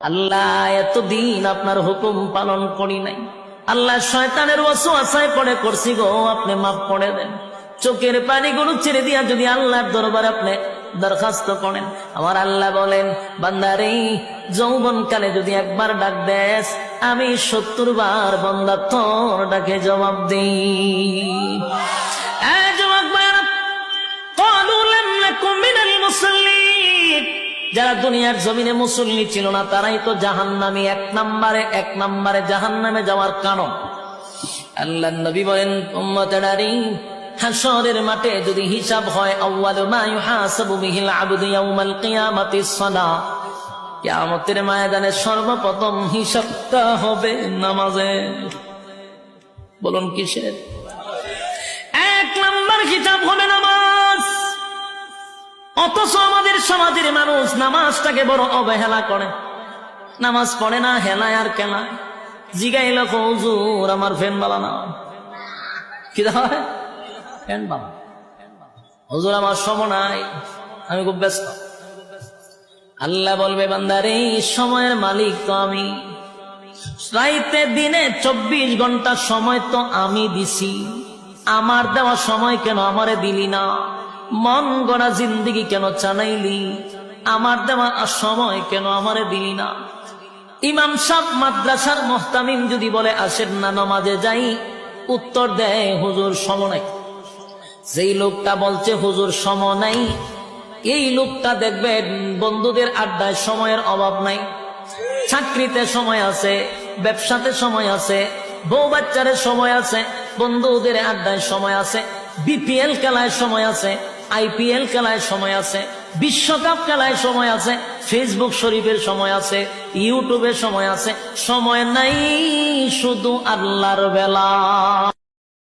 আল্লাহ এতদিন আপনার হুকুম পালন করি নাই, আল্লাহ শয়তানের ওয়াসওয়াসায় পড়ে করছি গো, আপনি মাফ করে দেন। চোখের পানিগুলো ছেড়ে দিয়া যদি আল্লাহর দরবারে আপনি দরখাস্ত করেন, আমার আল্লাহ বলেন, বান্দারে যৌবনকালে যদি একবার ডাক দেস, আমি 70 বার বান্দা তোর ডাকে জবাব দিই। যারা দুনিয়ার জমিনে মুসল্লি ছিল না তারাই তো জাহান্নামী, এক নম্বরে জাহান্নামে যাওয়ার কারণ। আল্লাহর নবী বলেন, উম্মতেরানি হাশরের মাঠে যদি হিসাব হয়, আউয়ালু মা ইউহাসাবু বিহিল আবদু ইয়াউমাল কিয়ামাতিস সালাহ, কিয়ামতের ময়দানে সর্বপ্রথম হিসাবটা হবে নামাজে। বলুন কিসের? 1 নম্বর হিসাব হবে নামাজ। অথচ আমাদের সমাজের মানুষ নামাজটাকে বড় অবহেলা করে, নামাজ পড়ে না, হেলায় আর কেলায়। জিগাইল হুজুর আমার ফ্যান বালা না, কি হয় ফ্যান বালা, হুজুর আমার সময় নাই, আমি খুব ব্যস্ত। আল্লাহ বলবে, বান্দারে সময়ের মালিক তো আমি, রাইতে দিনে 24 ঘন্টা সময় তো আমি দিছি, আমার দেওয়া সময় কেন আমারে দিলি না? মন গড়া জিন্দিগি কেন চালাইলি? আমার দেওয়া সময় কেন আমারে দিলি না? ইমাম সাহেব মাদ্রাসার মুহতামিম যদি বলে আসেন না নামাজে যাই, উত্তর দেয় হুজুর সময় নাই। যেই লোকটা বলছে হুজুর সময় নাই, এই লোকটা দেখবেন বন্ধুদের আড্ডায় সময়ের অভাব নাই, চাকরিতে সময় আছে, ব্যবসাতে সময় আছে, বউ বাচ্চারে সময় আছে, বন্ধুদের আড্ডায় সময় আছে, বিপিএল খেলায় সময় আছে, আইপিএল খেলায় সময় আছে, বিশ্বকাপ খেলায় সময় আছে, ফেসবুক শরীফের সময় আছে, ইউটিউবের সময় আছে। সময় নাই শুধু আল্লাহর বেলা।